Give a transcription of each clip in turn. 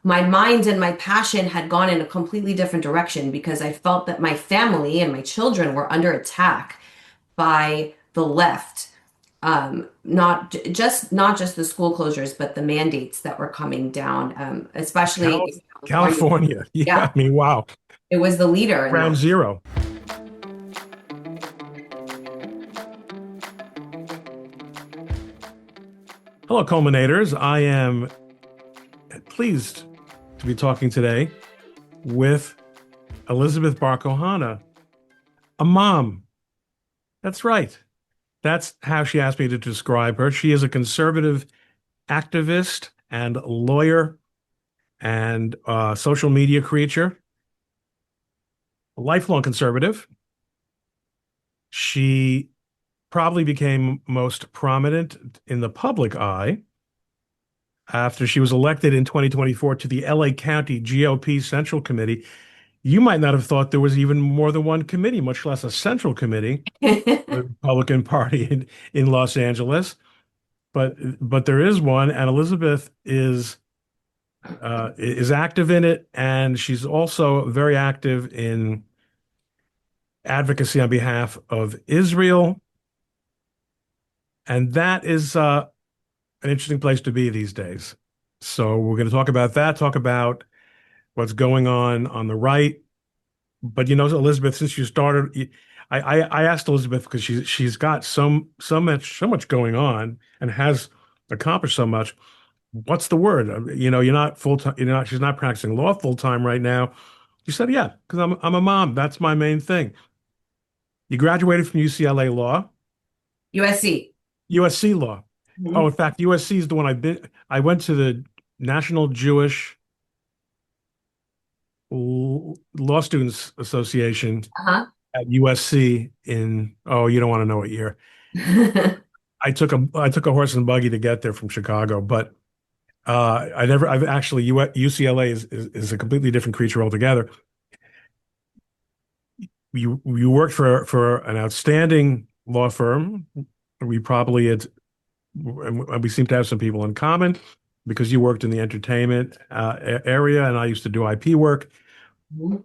my mind and my passion had gone in a completely different direction because I felt that my family and my children were under attack by the left. Not just the school closures, but the mandates that were coming down, especially Cal in California. California. Yeah, Yeah, I mean, wow. it was the leader in Ground that. zero. Hello, culminators. I am pleased to be talking today with Elizabeth Barcohana, a mom. That's right. That's how she asked me to describe her. She is a conservative activist and lawyer and social media creature, a lifelong conservative. She probably became most prominent in the public eye after she was elected in 2024 to the LA County GOP Central Committee. You might not have thought there was even more than one committee, much less a central committee, the Republican Party in Los Angeles. But there is one, and Elizabeth is active in it, and she's also very active in advocacy on behalf of Israel, and that is an interesting place to be these days. So we're going to talk about that, talk about what's going on the right. But Elizabeth, since you started, I asked Elizabeth because she's got so much going on and has accomplished so much. What's the word? You're not full time. She's not practicing law full time right now. She said, "Yeah, because I'm a mom. That's my main thing." You graduated from UCLA Law, USC. USC Law. Oh, Mhm. in fact, USC is the one I've been. I went to the National Jewish Law Students Association Uh-huh. at USC in, oh, you don't want to know what year. I took a horse and buggy to get there from Chicago, but I've actually UCLA is a completely different creature altogether. You worked for an outstanding law firm. We probably had we seem to have some people in common because you worked in the entertainment area and I used to do IP work. Mhm.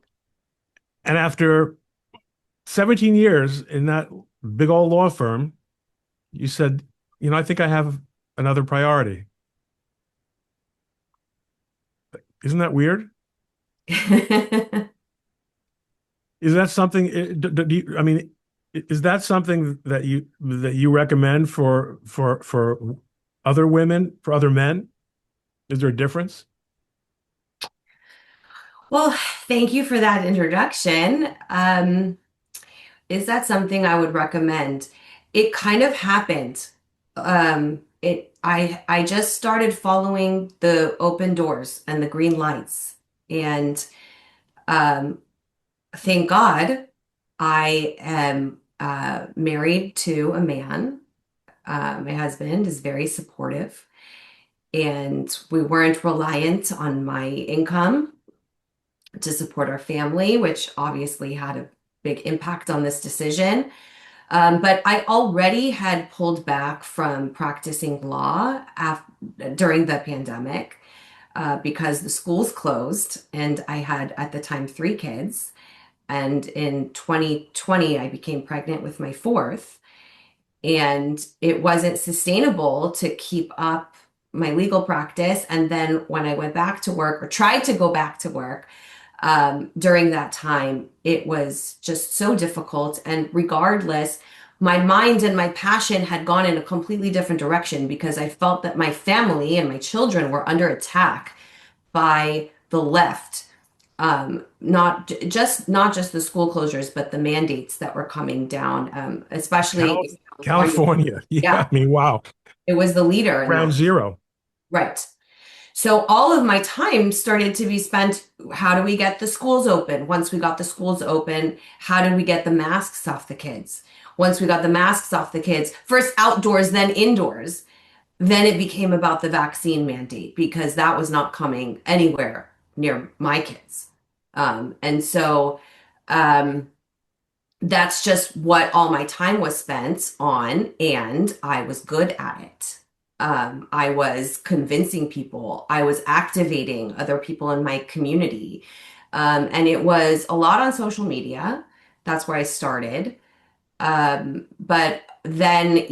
And after 17 years in that big old law firm, you said, I think I have another priority. Isn't that weird? Is that something, I mean, is that something that you recommend for other women, for other men? Is there a difference? Well, thank you for that introduction. Is that something I would recommend? It kind of happened. I just started following the open doors and the green lights, and um, thank God I am married to a man. My husband is very supportive, and we weren't reliant on my income to support our family, which obviously had a big impact on this decision. But I already had pulled back from practicing law during the pandemic because the schools closed, and I had at the time three kids. And in 2020, I became pregnant with my fourth, and it wasn't sustainable to keep up my legal practice. And then when I went back to work or tried to go back to work, during that time, it was just so difficult. And regardless, my mind and my passion had gone in a completely different direction because I felt that my family and my children were under attack by the left. Not just the school closures, but the mandates that were coming down, especially Cal in California. California. Yeah, Yeah, I mean, wow. it was the leader in Ground that. zero. Right. So all of my time started to be spent, how do we get the schools open? Once we got the schools open, how did we get the masks off the kids? Once we got the masks off the kids, first outdoors, then indoors, then it became about the vaccine mandate because that was not coming anywhere near my kids. And so um, that's just what all my time was spent on, and I was good at it. I was convincing people. I was activating other people in my community. And it was a lot on social media. That's where I started. But then,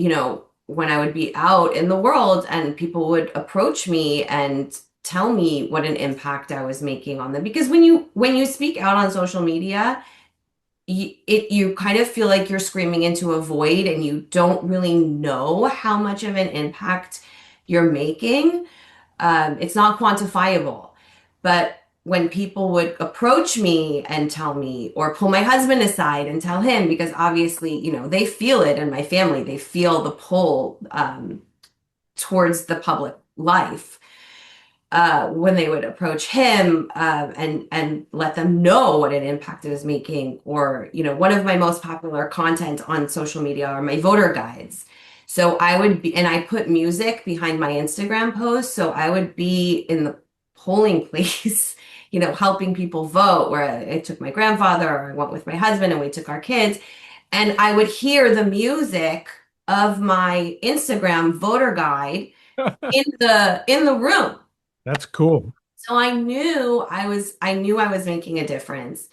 when I would be out in the world and people would approach me and tell me what an impact I was making on them, because when you speak out on social media, you kind of feel like you're screaming into a void and you don't really know how much of an impact you're making. It's not quantifiable. But when people would approach me and tell me, or pull my husband aside and tell him, because obviously, they feel it in my family, they feel the pull towards the public life. When they would approach him and let them know what an impact it was making, or one of my most popular content on social media are my voter guides. So I would be, and I put music behind my Instagram posts, so I would be in the polling place, helping people vote. Where I took my grandfather, or I went with my husband, and we took our kids, and I would hear the music of my Instagram voter guide in the room. That's cool. So I knew I was making a difference.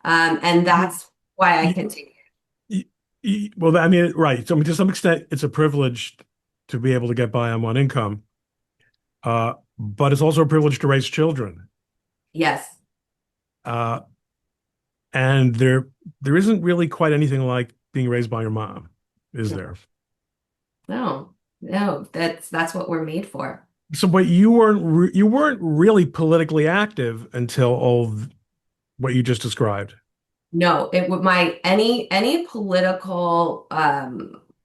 And You, that's why I you, continued. well, I mean, right. So, I mean, to some extent, it's a privilege to be able to get by on one income, but it's also a privilege to raise children. Yes. Uh, and there isn't really quite anything like being raised by your mom, is No, there? no, no, that's what we're made for. So, but you weren't really politically active until what you just described. No, it would my any political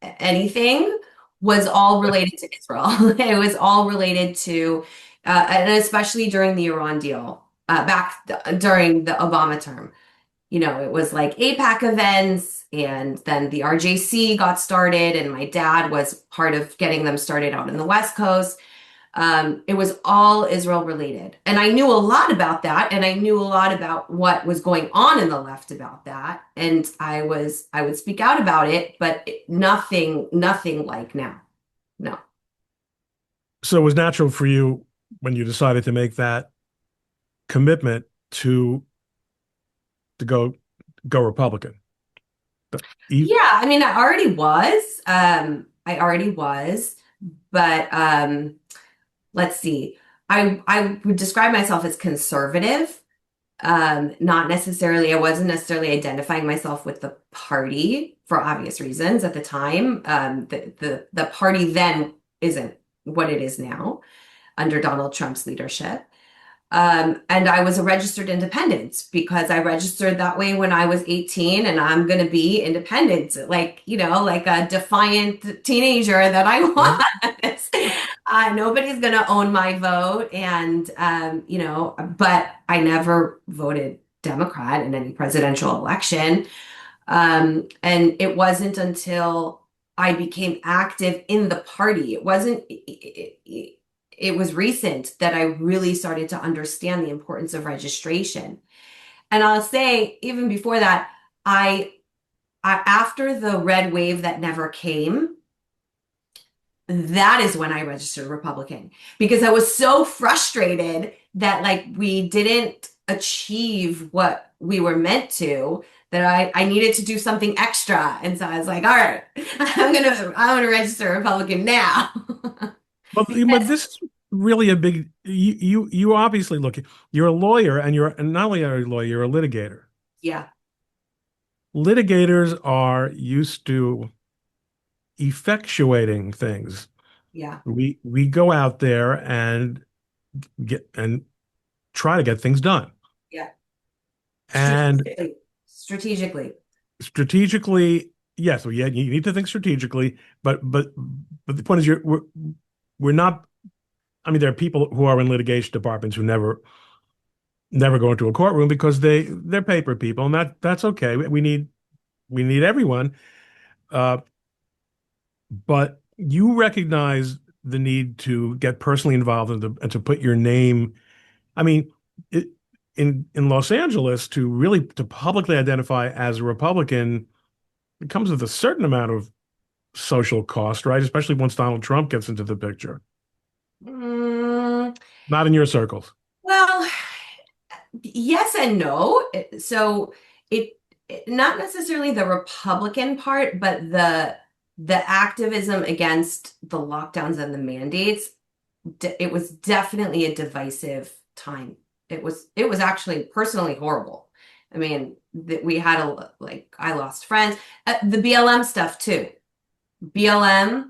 anything was all related to Israel. It was all related to and especially during the Iran deal, during the Obama term. It was like APAC events, and then the RJC got started, and my dad was part of getting them started out in the West Coast. It was all Israel related. And I knew a lot about that, and I knew a lot about what was going on in the left about that. And I would speak out about it, but nothing like now. No. So it was natural for you when you decided to make that commitment to go Republican. You, Yeah, I mean, I already was. But let's see. I would describe myself as conservative. Not necessarily, I wasn't necessarily identifying myself with the party for obvious reasons at the time. The party then isn't what it is now under Donald Trump's leadership. And I was a registered independent because I registered that way when I was 18, and I'm going to be independent, like a defiant teenager that I yeah. was. Nobody's going to own my vote. And, but I never voted Democrat in any presidential election. And it wasn't until I became active in the party. It was recent that I really started to understand the importance of registration. And I'll say, even before that, after the red wave that never came, that is when I registered Republican, because I was so frustrated that like we didn't achieve what we were meant to, that I needed to do something extra. And so I was like, all right, I'm gonna register Republican now. But this is really a big. You obviously look. You're a lawyer, and not only are you a lawyer, you're a litigator. Yeah, Litigators are used to effectuating things. yeah. We go out there and get and try to get things done. Yeah. And Strategically. Strategically. strategically, yes, well, yeah, you need to think strategically, but the point is we're not. I mean, there are people who are in litigation departments who never go into a courtroom because they're paper people, and that's okay. We need everyone, uh, but you recognize the need to get personally involved and to put your name. I mean, it, in Los Angeles, to publicly identify as a Republican, it comes with a certain amount of social cost, right? Especially once Donald Trump gets into the picture. Mm, Not in your circles. well, yes and no. So it, not necessarily the Republican part, but the activism against the lockdowns and the mandates, it was definitely a divisive time. It was actually personally horrible. I mean, we had I lost friends. The BLM stuff too. BLM,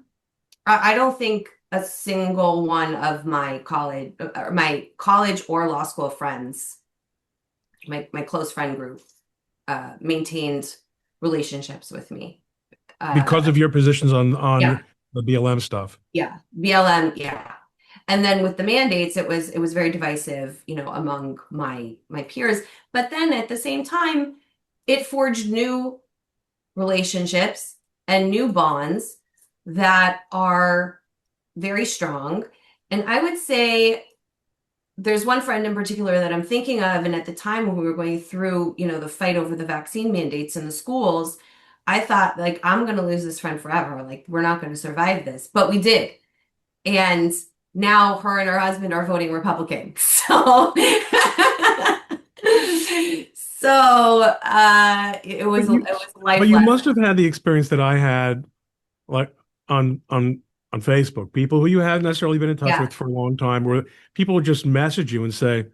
I don't think a single one of my college or law school friends, my close friend group, maintained relationships with me. Because of your positions Yeah, on the BLM stuff. yeah, BLM, yeah. And then with the mandates, it was very divisive, among my peers. But then at the same time, it forged new relationships and new bonds that are very strong. And I would say there's one friend in particular that I'm thinking of, and at the time when we were going through, the fight over the vaccine mandates in the schools, I thought like I'm going to lose this friend forever. Like we're not going to survive this, but we did. And now her and her husband are voting Republican. So it But was you, it was life but you lesson. must have had the experience that I had, like on Facebook. People who you hadn't necessarily been in touch Yeah. with for a long time, where people would just message you and say,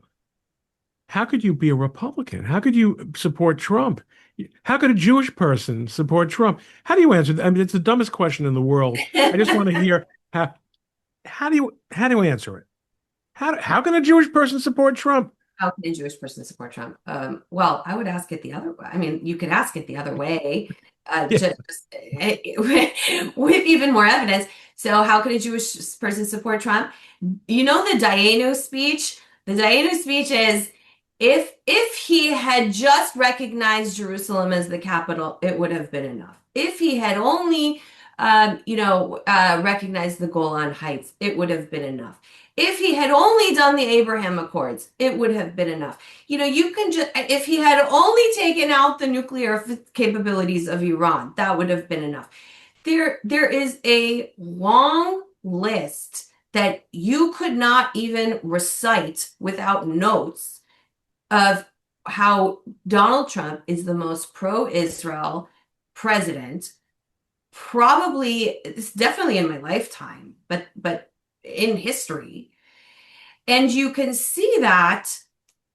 "How could you be a Republican? How could you support Trump? How could a Jewish person support Trump?" How do you answer that? I mean, it's the dumbest question in the world. I just want to hear how do you answer it? How can a Jewish person support Trump? How can a Jewish person support Trump? Well, I would ask it the other way. I mean, you could ask it the other way, Yeah. with even more evidence. So, how can a Jewish person support Trump? You know the Dayenu speech? The Dayenu speech is if he had just recognized Jerusalem as the capital, it would have been enough. If he had only, recognized the Golan Heights, it would have been enough. If he had only done the Abraham Accords, it would have been enough. You can just, if he had only taken out the nuclear capabilities of Iran, that would have been enough. There is a long list that you could not even recite without notes of how Donald Trump is the most pro-Israel president, probably, it's definitely in my lifetime, but in history. And you can see that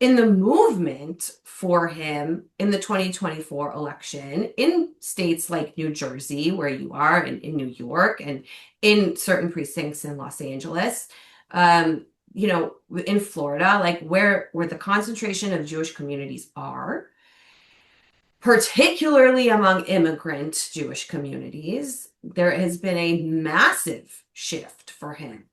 in the movement for him in the 2024 election in states like New Jersey, where you are, and in New York, and in certain precincts in Los Angeles, in Florida, like where the concentration of Jewish communities are, particularly among immigrant Jewish communities, there has been a massive shift for him.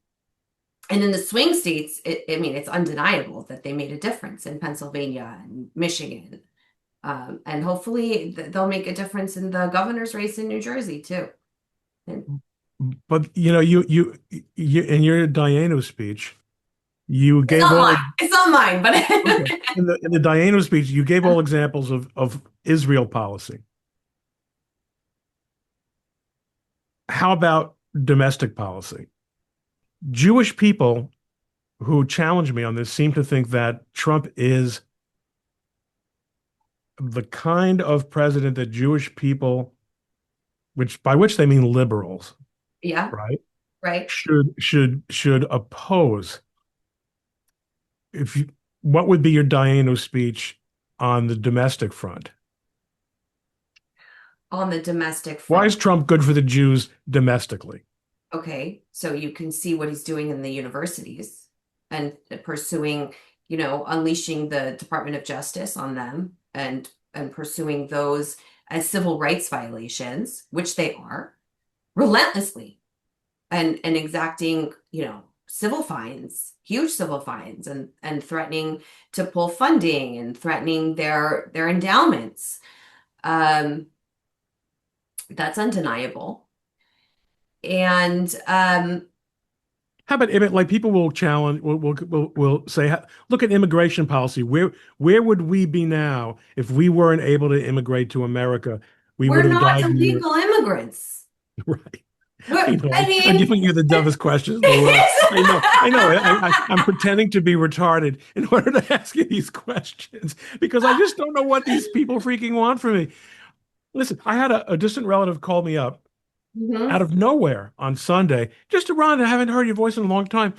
And in the swing states, I mean, it's undeniable that they made a difference in Pennsylvania and Michigan. And hopefully they'll make a difference in the governor's race in New Jersey too. And But you in your Dayenu speech, you it's gave not all mine. It's not mine, but okay. In the Dayenu speech, you gave all examples of Israel policy. How about domestic policy? Jewish people who challenge me on this seem to think that Trump is the kind of president that Jewish people, which by which they mean liberals, yeah, right, right. should oppose. If you, what would be your Dayenu speech on the domestic front? On the domestic Why front. is Trump good for the Jews domestically? Okay, so you can see what he's doing in the universities and pursuing, unleashing the Department of Justice on them and pursuing those as civil rights violations, which they are, relentlessly, and exacting, civil fines, huge civil fines, and threatening to pull funding and threatening their endowments. Um, that's undeniable. And How about like people will challenge, will say, look at immigration policy. Where would we be now if we weren't able to immigrate to America? We would we're have not died here. illegal immigrants. Right. I What know. I I'm mean, giving you the dumbest questions in the world. I know. I know. I'm pretending to be retarded in order to ask you these questions because I just don't know what these people freaking want from me. Listen, I had a distant relative call me up out Mhm. of nowhere on Sunday. Just Ron, I haven't heard your voice in a long time.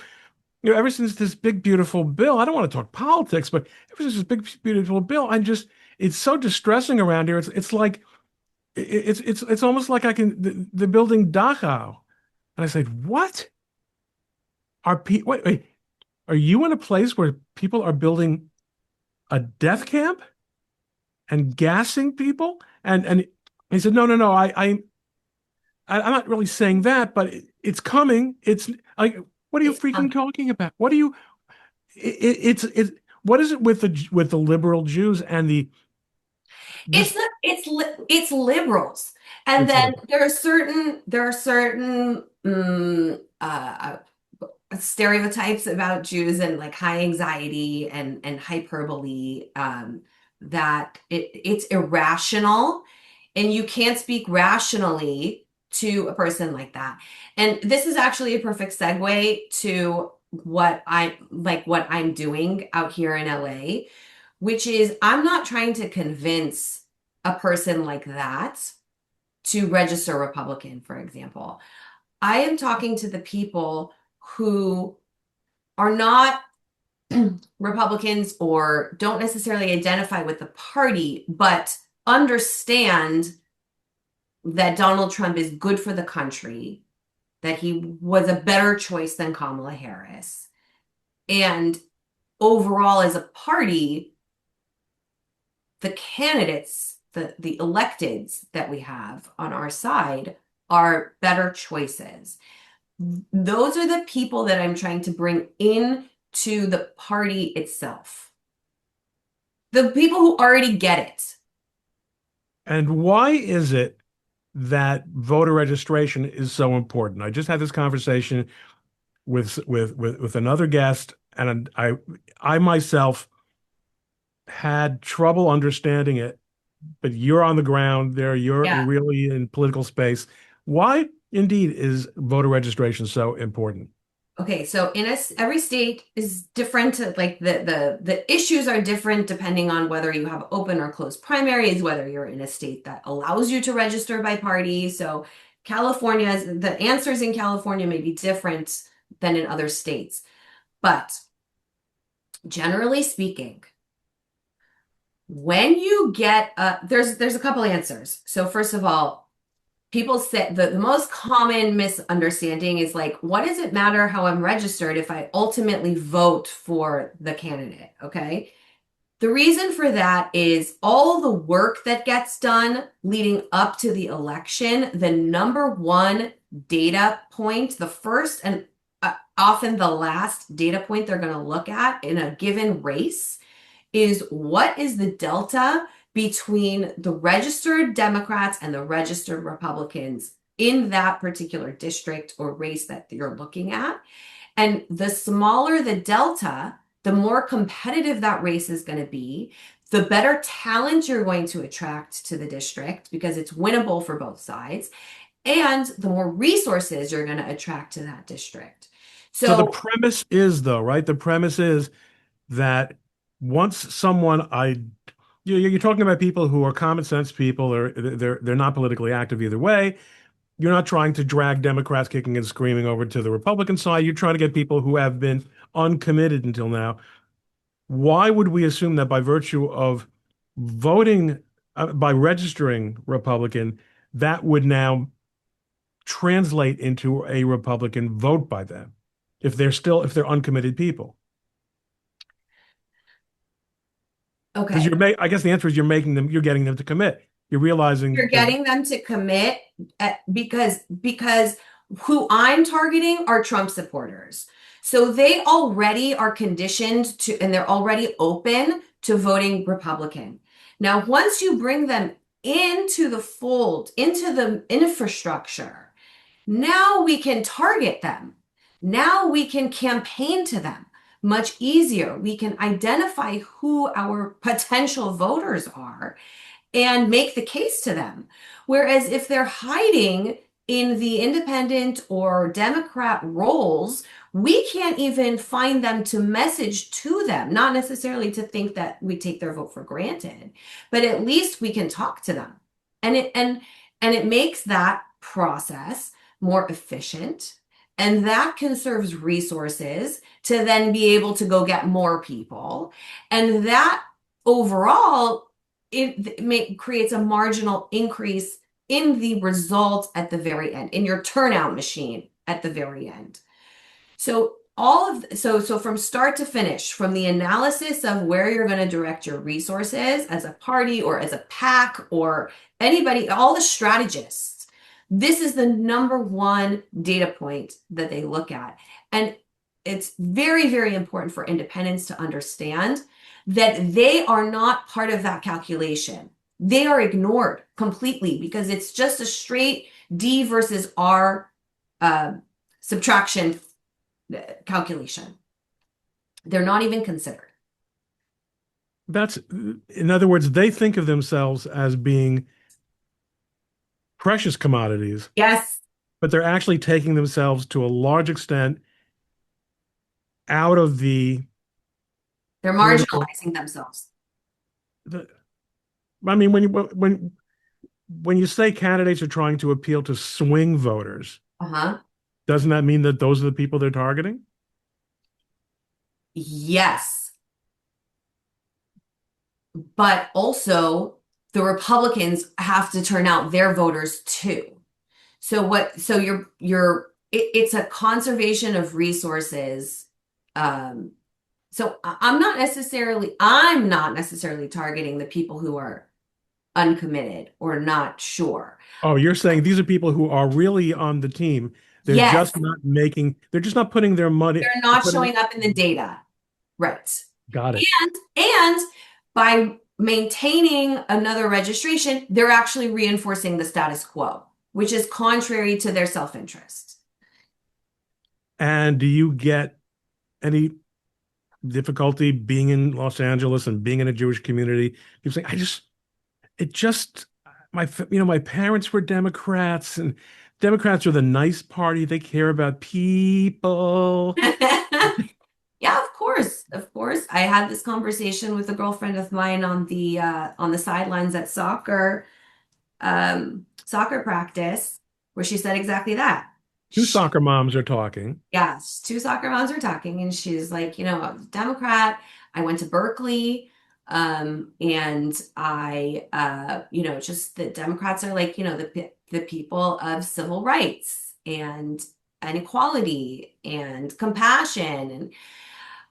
Ever since this big, beautiful bill, I don't want to talk politics, but ever since this big, beautiful bill, it's so distressing around here. It's like, it's almost like the building Dachau. And I said, what? Wait, are you in a place where people are building a death camp and gassing people? And he said, no, no, no, I'm not really saying that, but it's coming. It's like, what are you It's freaking talking about? What are you, it's, what is it with the liberal Jews and It's this, not, it's liberals. And it's then liberal. there are certain stereotypes about Jews and like high anxiety and hyperbole, that it's irrational and you can't speak rationally to a person like that. And this is actually a perfect segue to what I'm doing out here in LA, which is I'm not trying to convince a person like that to register Republican, for example. I am talking to the people who are not Republicans or don't necessarily identify with the party, but understand that Donald Trump is good for the country, that he was a better choice than Kamala Harris. And overall, as a party, the candidates, the electeds that we have on our side are better choices. Those are the people that I'm trying to bring in to the party itself. The people who already get it. And why is it that voter registration is so important? I just had this conversation with another guest, and I myself had trouble understanding it, but you're on the ground there, you're Yeah. really in political space. Why indeed is voter registration so important? Okay, so every state is different. Like the issues are different depending on whether you have open or closed primaries, whether you're in a state that allows you to register by party. So the answers in California may be different than in other states. But generally speaking, when you get there's a couple answers. So first of all, people say the most common misunderstanding is like, what does it matter how I'm registered if I ultimately vote for the candidate? Okay. The reason for that is all the work that gets done leading up to the election. The number one data point, the first and often the last data point they're going to look at in a given race is what is the delta between the registered Democrats and the registered Republicans in that particular district or race that you're looking at. And the smaller the delta, the more competitive that race is going to be, the better talent you're going to attract to the district because it's winnable for both sides, and the more resources you're going to attract to that district. So the So premise is, though, right? The premise is that once someone I you're talking about people who are common sense people, or they're not politically active either way. You're not trying to drag Democrats kicking and screaming over to the Republican side. You're trying to get people who have been uncommitted until now. Why would we assume that by virtue of voting, by registering Republican, that would now translate into a Republican vote by them if they're uncommitted people? Because okay, I guess the answer is you're getting them to commit. You're you're realizing that getting them to commit because who I'm targeting are Trump supporters. So they already are conditioned to, and they're already open to voting Republican. Now, once you bring them into the fold, into the infrastructure, now we can target them. Now we can campaign to them much easier. We can identify who our potential voters are and make the case to them. Whereas if they're hiding in the independent or Democrat roles, we can't even find them to message to them, not necessarily to think that we take their vote for granted, but at least we can talk to them. And it makes that process more efficient. And that conserves resources to then be able to go get more people. And that overall, creates a marginal increase in the result at the very end, in your turnout machine at the very end. So from start to finish, from the analysis of where you're going to direct your resources as a party or as a PAC or anybody, all the strategists, this is the number one data point that they look at. And it's very, very important for independents to understand that they are not part of that calculation. They are ignored completely because it's just a straight D versus R subtraction calculation. They're not even considered. That's, in other words, they think of themselves as being precious commodities, Yes, but they're actually taking themselves to a large extent out of the they're political. marginalizing themselves. The, I mean, when you say candidates are trying to appeal to swing voters, Uh-huh. doesn't that mean that those are the people they're targeting? Yes, but also the Republicans have to turn out their voters too. So it's a conservation of resources. Um, so I'm not necessarily targeting the people who are uncommitted or not sure. Oh, you're saying these are people who are really on the team. Yes, They're just not putting their money, they're not putting, showing up in the data. Right. got it. And by maintaining another registration, they're actually reinforcing the status quo, which is contrary to their self-interest. And do you get any difficulty being in Los Angeles and being in a Jewish community? You're saying, it just, my parents were Democrats, and Democrats are the nice party. They care about people. Yeah, of course. Of course. I had this conversation with a girlfriend of mine on the sidelines at soccer practice where she said exactly that. Two She, soccer moms are talking. yes, two soccer moms were talking, and she's like, I was a Democrat. I went to Berkeley. And just the Democrats are like, the people of civil rights and equality and compassion.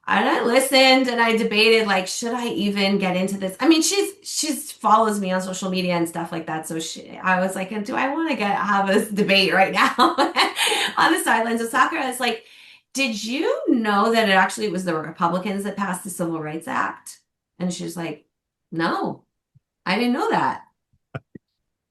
And I listened and I debated, like, should I even get into this? I mean, she's follows me on social media and stuff like that. So I was like, do I want to have a debate right now on the sidelines of soccer? I was like, did you know that it actually was the Republicans that passed the Civil Rights Act? And she's like, no, I didn't know that.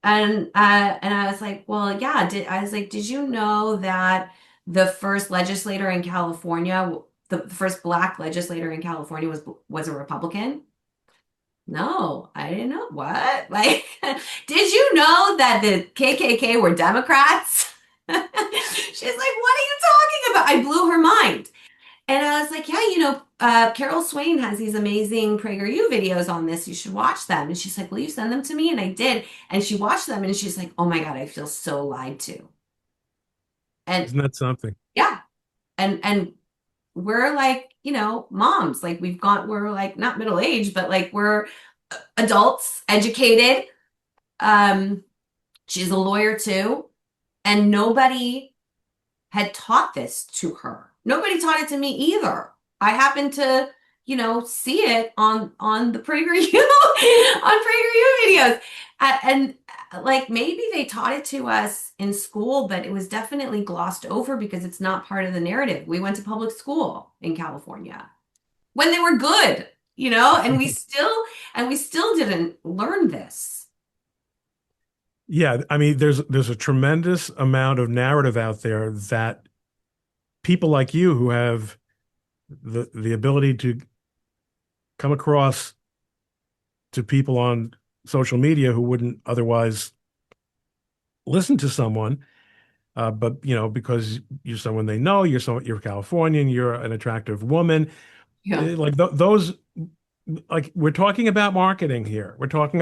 And I was like, well, yeah. I was like, did you know that the first legislator in California, the first black legislator in California was a Republican? No, I didn't know. What? Like, did you know that the KKK were Democrats? She's like, what are you talking about? I blew her mind. And I was like, yeah, Carol Swain has these amazing PragerU videos on this. You should watch them. And she's like, will you send them to me? And I did. And she watched them and she's like, oh my God, I feel so lied to. And Isn't that something? yeah. And we're like, moms, like we're like not middle aged, but like we're adults, educated. Um, she's a lawyer too. And nobody had taught this to her. Nobody taught it to me either. I happened to, see it on the PragerU on PragerU videos, and like maybe they taught it to us in school, but it was definitely glossed over because it's not part of the narrative. We went to public school in California when they were good, and we still didn't learn this. Yeah, I mean, there's a tremendous amount of narrative out there that people like you who have the ability to come across to people on social media who wouldn't otherwise listen to someone, but because you're someone they know, you're Californian, you're an attractive woman, Yeah. like those, like we're talking about marketing here. We're talking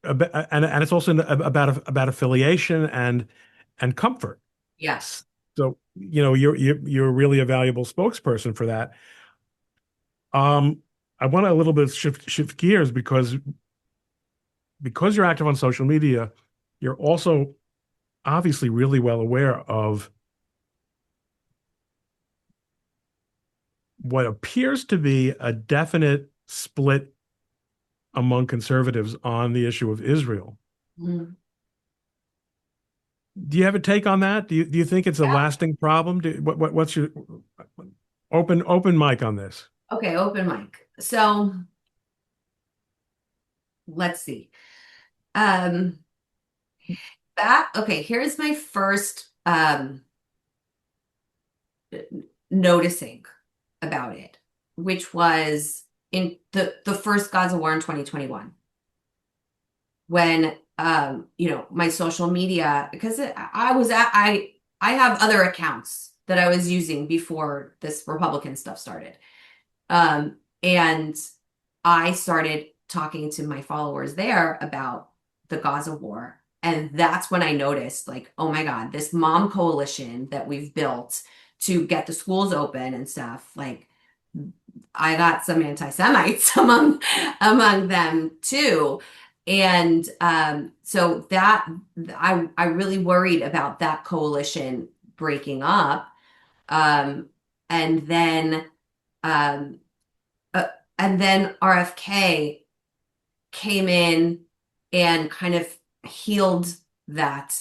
and it's also about affiliation and comfort. Yes. So, you're really a valuable spokesperson for that. I want to a little bit shift gears because you're active on social media, you're also obviously really well aware of what appears to be a definite split among conservatives on the issue of Israel. Mm. Do you have a take on that? Do you think it's a lasting problem? What's your open mic on this? Okay, open mic. So let's see. Um, okay, here's my first noticing about it, which was in the first Gaza war in 2021, when my social media, because I have other accounts that I was using before this Republican stuff started. And I started talking to my followers there about the Gaza war. And that's when I noticed, like, oh my God, this mom coalition that we've built to get the schools open and stuff, like, I got some anti-Semites among them too. And so that I really worried about that coalition breaking up. Um, and then um, uh, and then RFK came in and kind of healed that.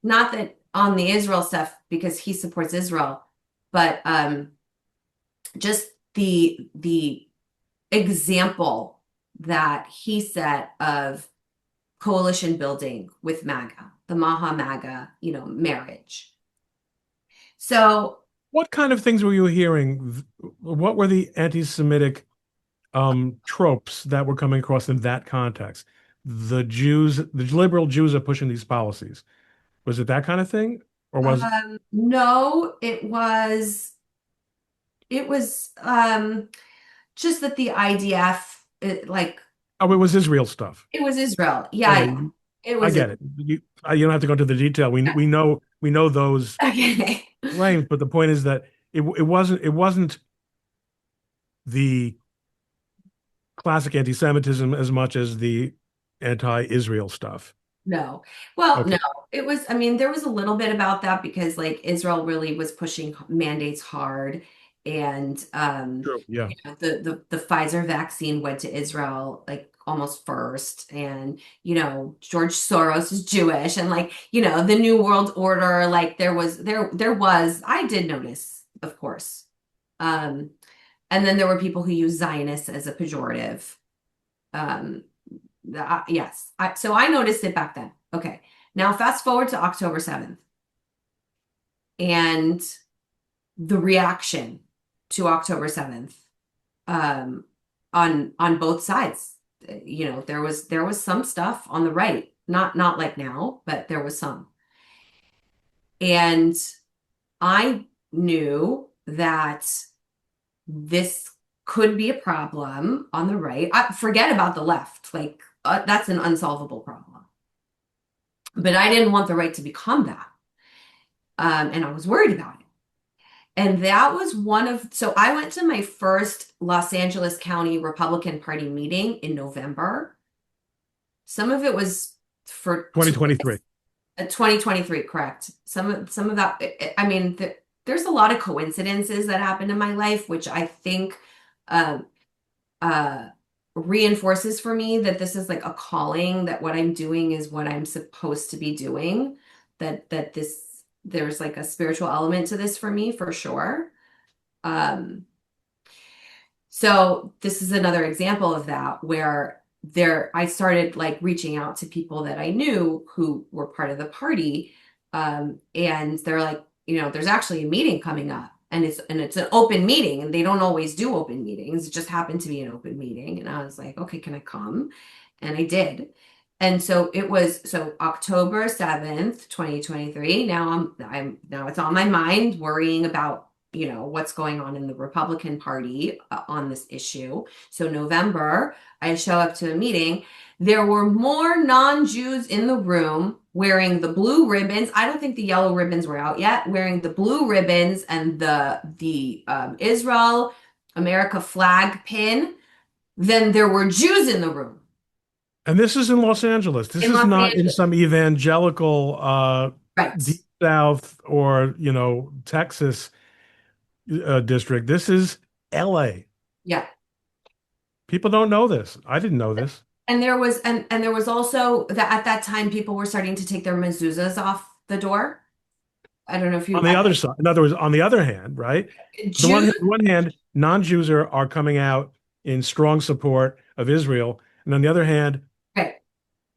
Not that on the Israel stuff, because he supports Israel, but just the example that he set of coalition building with MAGA, the Maha MAGA, marriage. So What kind of things were you hearing? What were the anti-Semitic tropes that were coming across in that context? The liberal Jews are pushing these policies. Was it that kind of thing? Or was no, it was just that the IDF, like, oh, it was Israel stuff? it was Israel. Yeah, Okay, yeah. It I was get it. You don't have to go into the detail. We know those okay. claims, but the point is that it wasn't the classic anti-Semitism as much as the anti-Israel stuff. No. Well, no. Okay, It was, I mean, there was a little bit about that because like Israel really was pushing mandates hard, and true. Yeah. the Pfizer vaccine went to Israel like almost first, and George Soros is Jewish, and like the New World Order, like there was I did notice, of course. Um and then there were people who use Zionist as a pejorative. Um yes. So I noticed it back then. Okay. Now fast forward to October 7th and the reaction to October 7th, um, on both sides. There was some stuff on the right, not like now, but there was some. And I knew that this could be a problem on the right. Forget about the left. Like, that's an unsolvable problem. But I didn't want the right to become that. And I was worried about it. And that was so I went to my first Los Angeles County Republican Party meeting in November. Some of it was for 2023. 2023, correct. Some of that, I mean, there's a lot of coincidences that happened in my life, which I think um, uh, reinforces for me that this is like a calling, that what I'm doing is what I'm supposed to be doing, that there's like a spiritual element to this for me for sure. Um, so this is another example of that where I started like reaching out to people that I knew who were part of the party. And they're like, there's actually a meeting coming up, and it's an open meeting, and they don't always do open meetings. It just happened to be an open meeting. And I was like, okay, can I come? And I did. And so it was October 7th, 2023. Now it's on my mind worrying about, what's going on in the Republican Party on this issue. So November, I show up to a meeting. There were more non-Jews in the room wearing the blue ribbons. I don't think the yellow ribbons were out yet, wearing the blue ribbons and the Israel America flag pin than there were Jews in the room And this is in Los Angeles. This in is Los not in Angeles. some evangelical Right. deep South or, Texas district. This is LA. Yeah. People don't know this. I didn't know this. And there was also that at that time people were starting to take their mezuzahs off the door. I don't know if On you the other side, in other words, on the other hand, right? Jews, On one hand, non-Jews are coming out in strong support of Israel, and on the other hand, right.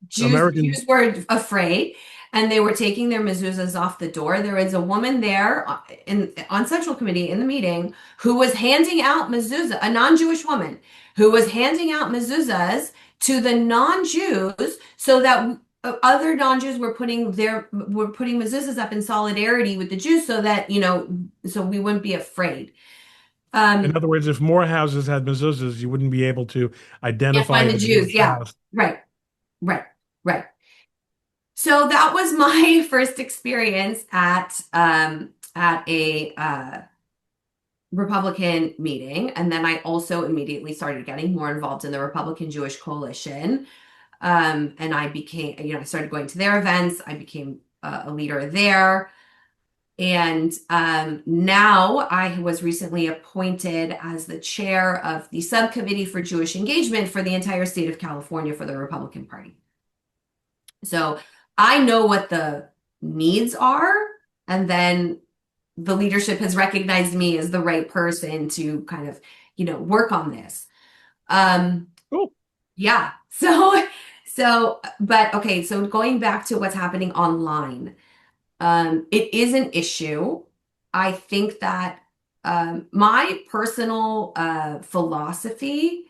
Jews American. were afraid and they were taking their mezuzahs off the door. There was a woman there in on Central Committee in the meeting who was handing out mezuzah, a non-Jewish woman who was handing out mezuzahs to the non-Jews so that other non-Jews were putting mezuzahs up in solidarity with the Jews so that, so we wouldn't be afraid. In Um, other words, if more houses had mezuzahs, you wouldn't be able to can't identify find the the Jews. Jewish Yeah, house. right, right, right. So that was my first experience at a Republican meeting, and then I also immediately started getting more involved in the Republican Jewish Coalition. And I became, I started going to their events. I became a leader there. And now I was recently appointed as the chair of the subcommittee for Jewish engagement for the entire state of California for the Republican Party. So I know what the needs are, and then the leadership has recognized me as the right person to kind of, work on this. Um, Cool. yeah. But okay, so going back to what's happening online, it is an issue. I think that my personal philosophy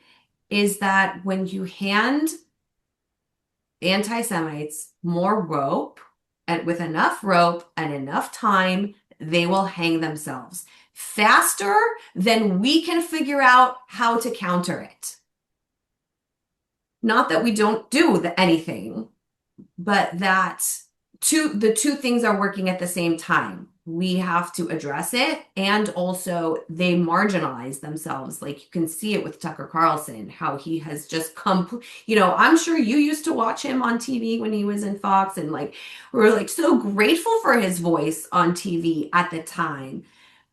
is that when you hand anti-Semites more rope, and with enough rope and enough time, they will hang themselves faster than we can figure out how to counter it. Not that we don't do anything, but that the two things are working at the same time. We have to address it, and also they marginalize themselves. Like you can see it with Tucker Carlson, how he has just come, I'm sure you used to watch him on TV when he was in Fox, and like we were like so grateful for his voice on TV at the time.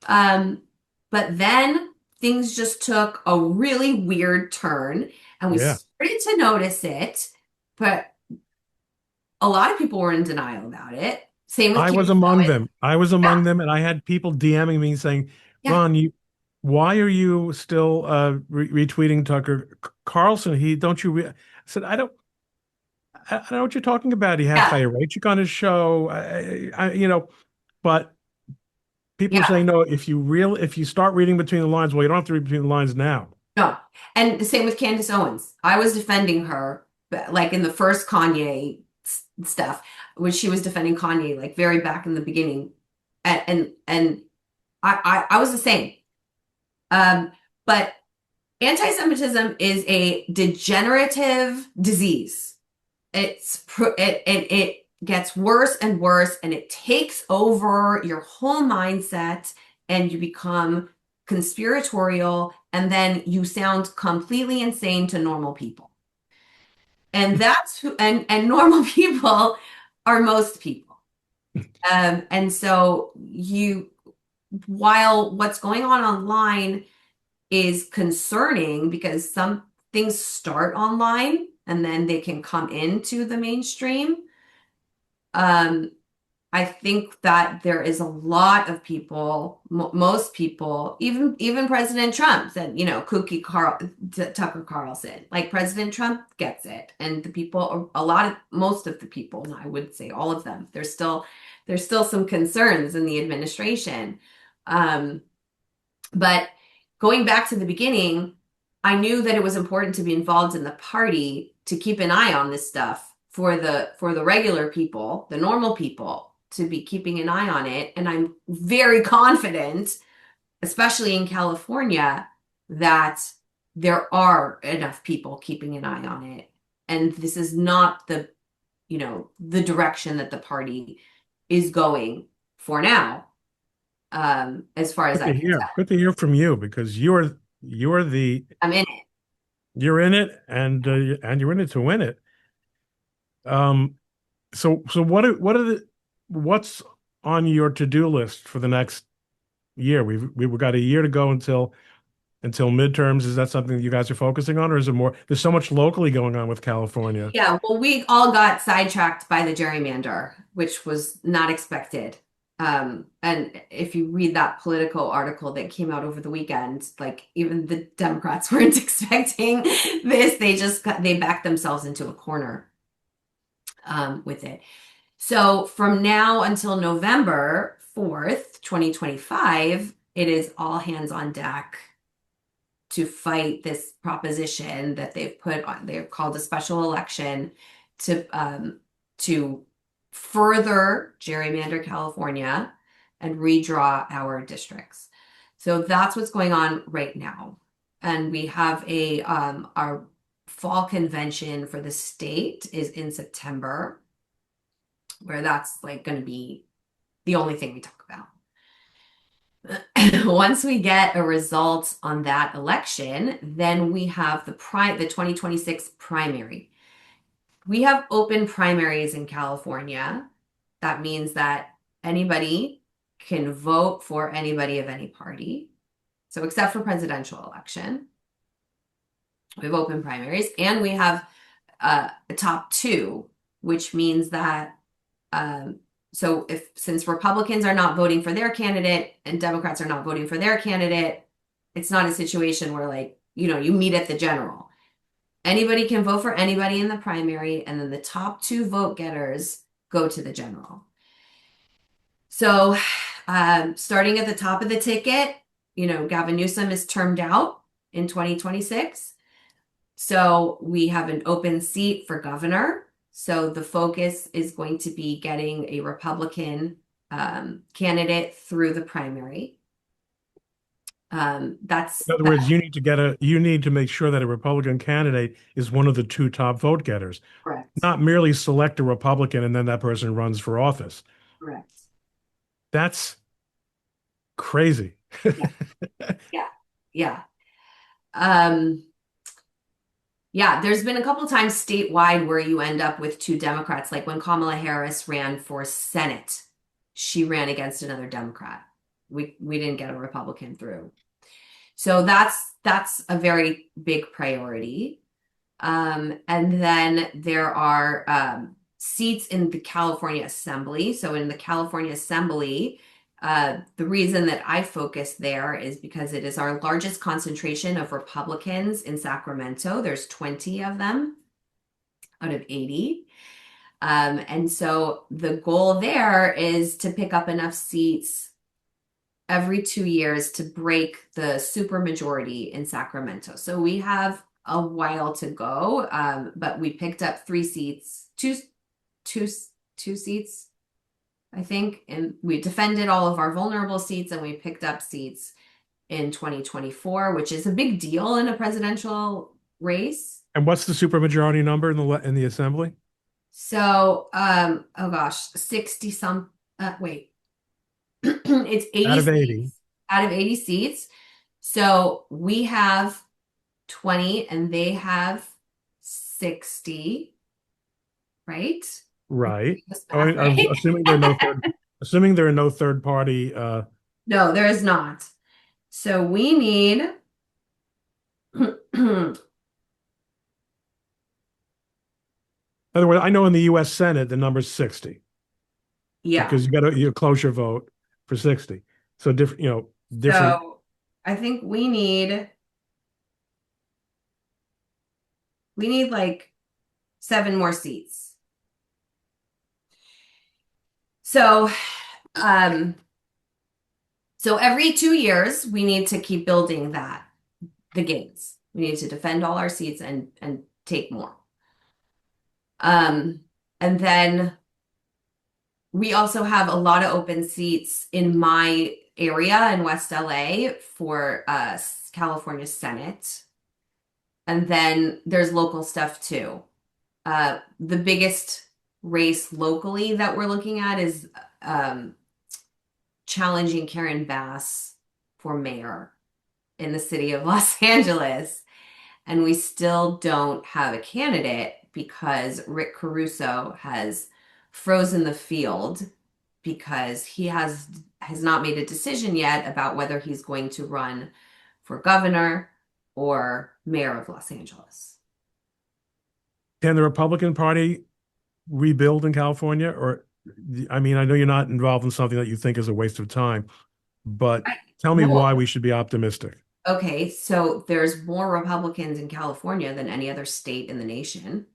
But then things just took a really weird turn, and we Yeah. started to notice it, but a lot of people were in denial about it. Same with I was Candace among Owens. them. I was Yeah, among them, and I had people DMing me saying, yeah, "Ron, why are you still retweeting Tucker Carlson? Don't you?" I said, I don't know what you're talking about. He had yeah, Chaya Raichik on his show. But people are yeah. saying, no, if you start reading between the lines, well, you don't have to read between the lines now. No. And the same with Candace Owens. I was defending her, but like in the first Kanye stuff, when she was defending Kanye, like very back in the beginning. And I was the same. But anti-Semitism is a degenerative disease. It gets worse and worse, and it takes over your whole mindset, and you become conspiratorial, and then you sound completely insane to normal people. And that's who and normal people are most people. And so while what's going on online is concerning because some things start online and then they can come into the mainstream. Um, I think that there is a lot of people, most people, even President Trump said, Tucker Carlson, like President Trump gets it, and the people, most of the people, and I would say all of them, there's still some concerns in the administration. Um, but going back to the beginning, I knew that it was important to be involved in the party to keep an eye on this stuff for the regular people, the normal people, to be keeping an eye on it. And I'm very confident, especially in California, that there are enough people keeping an eye on it. And this is not the direction that the party is going for now, as far as Good I to can hear. Good to hear from you because you're the tell. I'm in it. you're in it and you're in it to win it. Um, so what's on your to-do list for the next year? We've got a year to go until midterms. Is that something that you guys are focusing on, or is it more? There's so much locally going on with California. Yeah, well, we all got sidetracked by the gerrymander, which was not expected. And if you read that Politico article that came out over the weekend, like even the Democrats weren't expecting this. They backed themselves into a corner with it. So from now until November 4th, 2025, it is all hands on deck to fight this proposition that they've put on. They've called a special election to further gerrymander California and redraw our districts. So that's what's going on right now. And we have our fall convention for the state is in September, where that's like going to be the only thing we talk about. Once we get a result on that election, then we have the 2026 primary. We have open primaries in California. That means that anybody can vote for anybody of any party. So except for presidential election, we have open primaries, and we have a top two, which means that so since Republicans are not voting for their candidate and Democrats are not voting for their candidate, it's not a situation where you meet at the general. Anybody can vote for anybody in the primary, and then the top two vote getters go to the general. So starting at the top of the ticket, Gavin Newsom is termed out in 2026. So we have an open seat for governor. So the focus is going to be getting a Republican candidate through the primary. That's In other words, you need to make sure that a Republican candidate is one of the two top vote getters, correct. not merely select a Republican and then that person runs for office. Correct. That's crazy. Yeah. Yeah. Yeah. Um, yeah, there's been a couple times statewide where you end up with two Democrats, like when Kamala Harris ran for Senate, she ran against another Democrat. We didn't get a Republican through. So that's a very big priority. And then there are seats in the California Assembly. So in the California Assembly, the reason that I focus there is because it is our largest concentration of Republicans in Sacramento. There's 20 of them out of 80. And so the goal there is to pick up enough seats every 2 years to break the supermajority in Sacramento. So we have a while to go, but we picked up two seats, I think, and we defended all of our vulnerable seats, and we picked up seats in 2024, which is a big deal in a presidential race. And what's the supermajority number in the assembly? So, oh gosh, 60 some, wait, it's 80 Out of 80. seats out of 80 seats. So we have 20 and they have 60, right? Right. This Oh, math I'm right? assuming there are no third party. No, there is not. So we need In other words, I know in the U.S. Senate the number's 60 yeah. because you got to close your vote for 60. So different, different. So I think we need like 7 more seats. So um so every 2 years we need to keep building the gains. We need to defend all our seats and take more. And then we also have a lot of open seats in my area in West LA for California Senate. And then there's local stuff too. The biggest race locally that we're looking at is um, challenging Karen Bass for mayor in the city of Los Angeles. And we still don't have a candidate because Rick Caruso has frozen the field because he has not made a decision yet about whether he's going to run for governor or mayor of Los Angeles. Can the Republican Party rebuild in California? Or, I mean, I know you're not involved in something that you think is a waste of time, but I, tell me why well, we should be optimistic. okay, so there's more Republicans in California than any other state in the nation,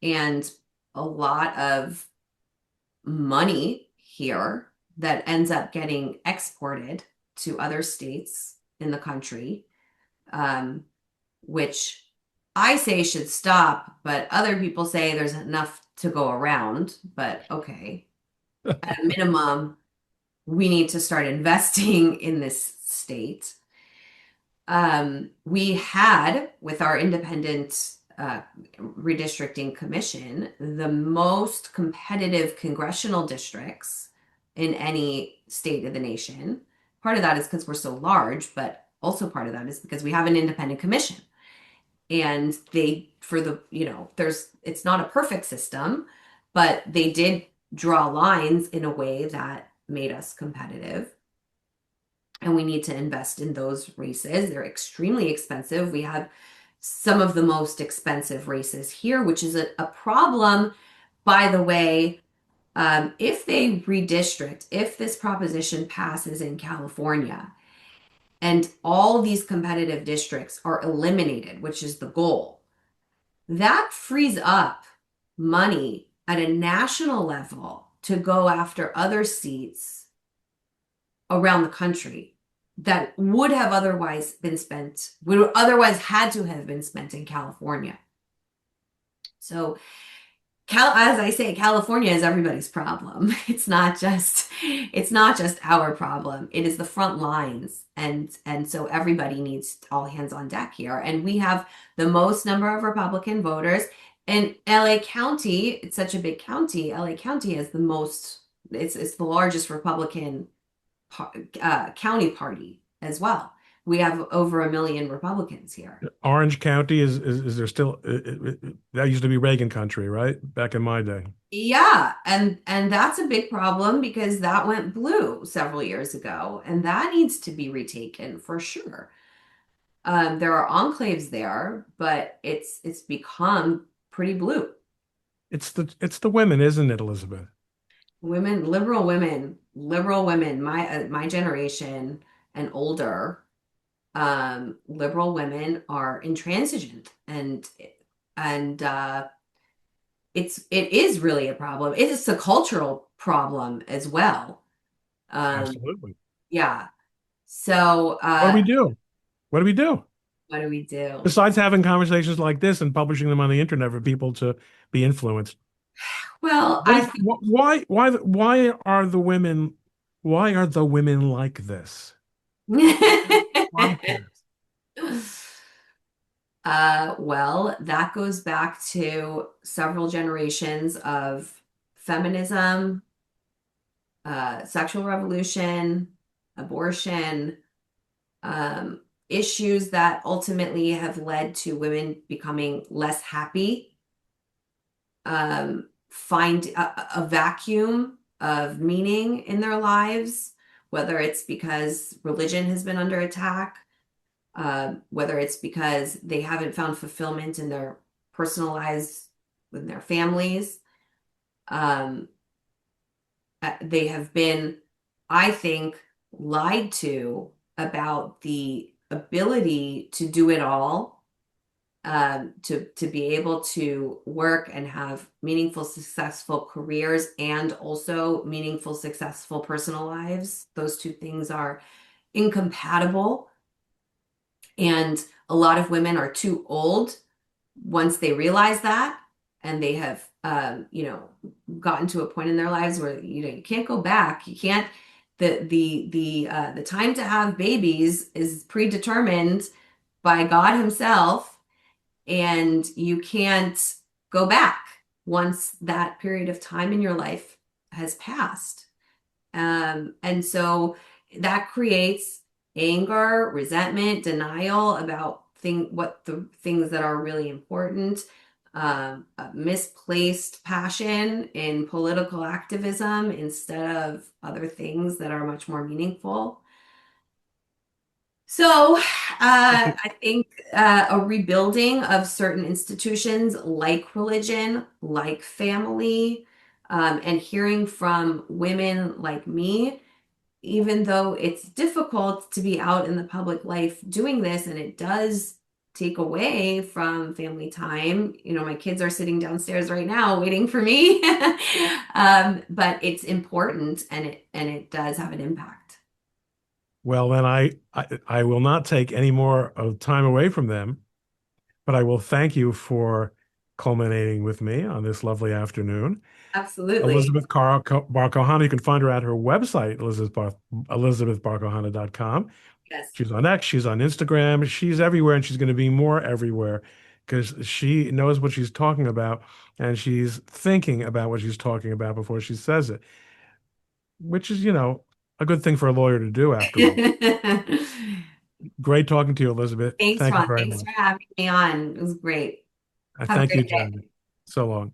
and a lot of money here that ends up getting exported to other states in the country, um, which I say should stop, but other people say there's enough to go around. But okay, at a minimum, we need to start investing in this state. We had, with our independent redistricting commission, the most competitive congressional districts in any state of the nation. Part of that is because we're so large, but also part of that is because we have an independent commission. And they, for the, it's not a perfect system, but they did draw lines in a way that made us competitive, and we need to invest in those races. They're extremely expensive. We have some of the most expensive races here, which is a problem, by the way. If they redistrict, if this proposition passes in California and all these competitive districts are eliminated, which is the goal, that frees up money at a national level to go after other seats around the country that would otherwise had to have been spent in California. So, as I say, California is everybody's problem. It's not just our problem. It is the front lines, and so everybody needs all hands on deck here. And we have the most number of Republican voters. And LA County, it's such a big county. LA County has the most. It's the largest Republican county party as well. We have over 1 million Republicans here. Orange County is there still that used to be Reagan Country, right? Back in my day. Yeah, and that's a big problem because that went blue several years ago, and that needs to be retaken for sure. There are enclaves there, but it's become pretty blue. It's the women, isn't it, Elizabeth? Liberal women, my generation and older, liberal women are intransigent, and it is really a problem. It is a cultural problem as well. Um, Absolutely. yeah. So What do we do? What do we do? what do we do? Besides having conversations like this and publishing them on the internet for people to be influenced? Well, What is why are the women like this? think Podcast. well, that goes back to several generations of feminism, sexual revolution, abortion, issues that ultimately have led to women becoming less happy, find a vacuum of meaning in their lives, whether it's because religion has been under attack, whether it's because they haven't found fulfillment in their personal lives with their families. Um, they have been, I think, lied to about the ability to do it all, to be able to work and have meaningful, successful careers and also meaningful, successful personal lives. Those two things are incompatible. And a lot of women are too old once they realize that, and they have you know, gotten to a point in their lives where, you know, you can't go back. You can't, the time to have babies is predetermined by God Himself, and you can't go back once that period of time in your life has passed. And so that creates anger, resentment, denial about what the things that are really important, misplaced passion in political activism instead of other things that are much more meaningful. So, I think a rebuilding of certain institutions like religion, like family, and hearing from women like me, even though it's difficult to be out in the public life doing this, and it does take away from family time. You know, my kids are sitting downstairs right now waiting for me. But it's important, and it does have an impact. Well, then I will not take any more of time away from them, but I will thank you for culminating with me on this lovely afternoon. Absolutely. Elizabeth Barcohana, you can find her at her website, elizabethbarcohana.com. Yes. She's on X, she's on Instagram, she's everywhere, and she's going to be more everywhere because she knows what she's talking about and she's thinking about what she's talking about before she says it, which is, a good thing for a lawyer to do after all. Great talking to you, Elizabeth. Thanks, Thank you Ron. very Thanks much. for having me on. It was great. I Have a thank you, great day. Jeremy. So long.